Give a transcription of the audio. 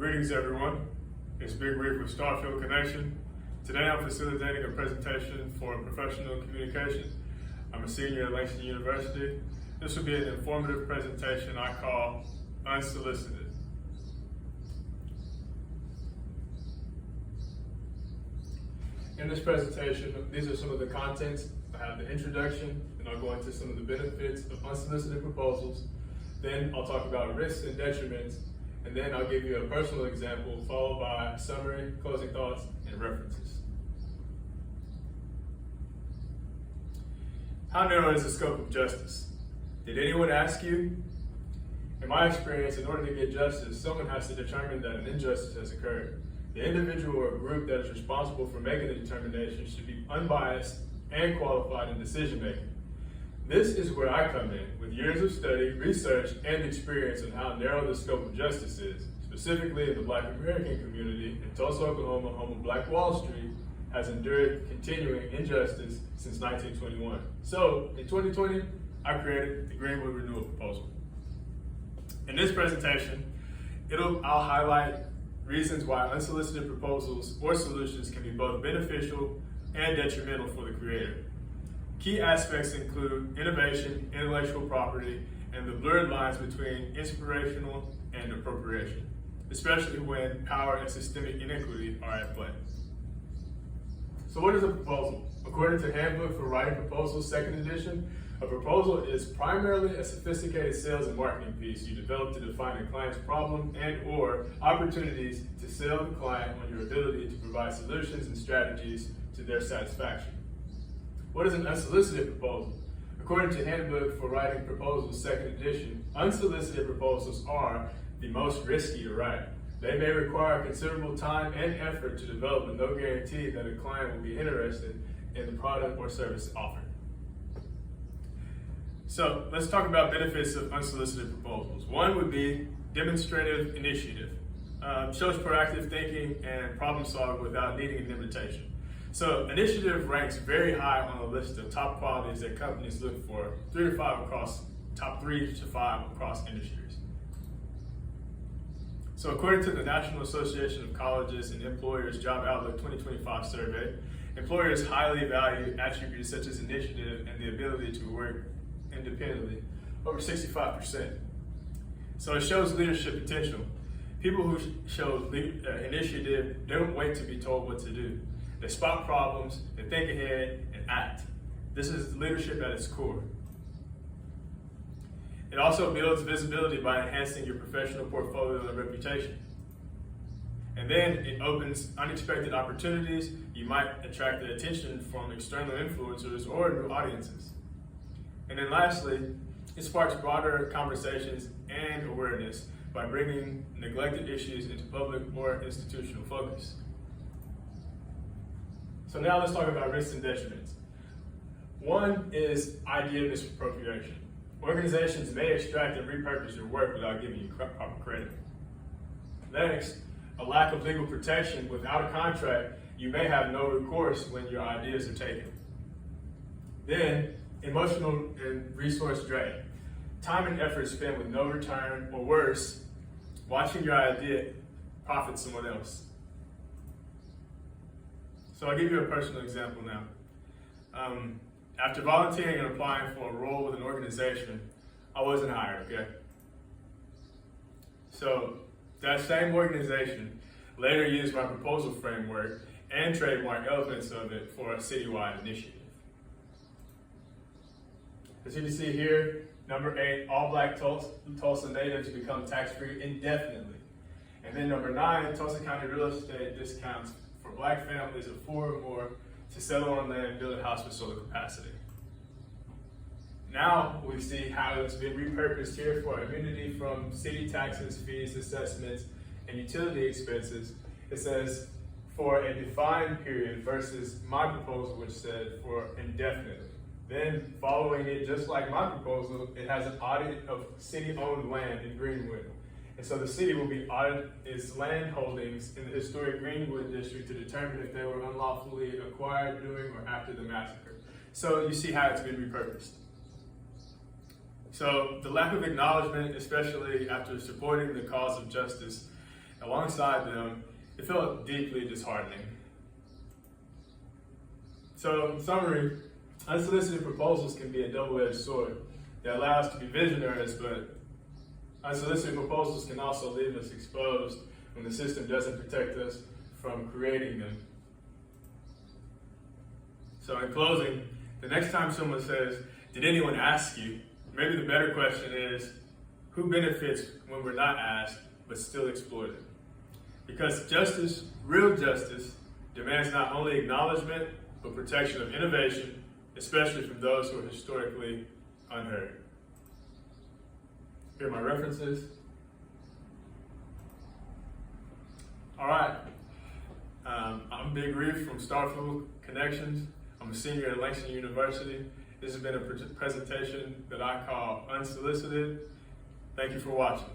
Greetings everyone. It's Big Rick with Starfield Connection. Today I'm facilitating a presentation for professional communication. I'm a senior at Langston University. This will be an informative presentation I call Unsolicited. In this presentation, these are some of the contents. I have the introduction, and I'll go into some of the benefits of unsolicited proposals. Then I'll talk about risks and detriments, and then I'll give you a personal example, followed by a summary, closing thoughts, and references. How narrow is the scope of justice? Did anyone ask you? In my experience, in order to get justice, someone has to determine that an injustice has occurred. The individual or group that is responsible for making the determination should be unbiased and qualified in decision making. This is where I come in, with years of study, research, and experience on how narrow the scope of justice is, specifically in the Black American community in Tulsa, Oklahoma, home of Black Wall Street, has endured continuing injustice since 1921. So, in 2020, I created the Greenwood Renewal Proposal. In this presentation, I'll highlight reasons why unsolicited proposals or solutions can be both beneficial and detrimental for the creator. Key aspects include innovation, intellectual property, and the blurred lines between inspirational and appropriation, especially when power and systemic inequity are at play. So what is a proposal? According to Handbook for Writing Proposals, 2nd edition, a proposal is primarily a sophisticated sales and marketing piece you develop to define a client's problem and/or opportunities to sell the client on your ability to provide solutions and strategies to their satisfaction. What is an unsolicited proposal? According to Handbook for Writing Proposals, 2nd edition, unsolicited proposals are the most risky to write. They may require considerable time and effort to develop with no guarantee that a client will be interested in the product or service offered. So let's talk about benefits of unsolicited proposals. One would be demonstrative initiative. Shows proactive thinking and problem solving without needing an invitation. So initiative ranks very high on the list of top qualities that companies look for, 3 to 5 across, top 3 to 5 across industries. So according to the National Association of Colleges and Employers Job Outlook 2025 survey, employers highly value attributes such as initiative and the ability to work independently, over 65%. So it shows leadership potential. People who show initiative don't wait to be told what to do. They spot problems, they think ahead, and act. This is leadership at its core. It also builds visibility by enhancing your professional portfolio and reputation. And then it opens unexpected opportunities. You might attract the attention from external influencers or new audiences. And then lastly, it sparks broader conversations and awareness by bringing neglected issues into public or institutional focus. So now let's talk about risks and detriments. One is idea misappropriation. Organizations may extract and repurpose your work without giving you proper credit. Next, a lack of legal protection. Without a contract, you may have no recourse when your ideas are taken. Then, emotional and resource drain. Time and effort spent with no return, or worse, watching your idea profit someone else. So I'll give you a personal example now. After volunteering and applying for a role with an organization, I wasn't hired, okay? So that same organization later used my proposal framework and trademark elements of it for a citywide initiative. As you can see here, number 8, all Black Tulsa natives become tax-free indefinitely. And then number 9, Tulsa County real estate discounts for Black families of 4 or more to settle on land and build a house with solar capacity. Now we see how it's been repurposed here for immunity from city taxes, fees, assessments, and utility expenses. It says for a defined period versus my proposal, which said for indefinitely. Then following it, just like my proposal, it has an audit of city-owned land in Greenwood. And so the city will be auditing its land holdings in the historic Greenwood district to determine if they were unlawfully acquired during or after the massacre. So you see how it's been repurposed. So the lack of acknowledgement, especially after supporting the cause of justice, alongside them, it felt deeply disheartening. So, in summary, unsolicited proposals can be a double-edged sword. They allow us to be visionaries, but unsolicited proposals can also leave us exposed when the system doesn't protect us from creating them. So in closing, the next time someone says, "Did anyone ask you?" maybe the better question is, who benefits when we're not asked, but still exploited? Because justice, real justice, demands not only acknowledgement, but protection of innovation, especially from those who are historically unheard. Here are my references. All right, I'm Big Reef from Starfield Connections. I'm a senior at Langston University. This has been a presentation that I call Unsolicited. Thank you for watching.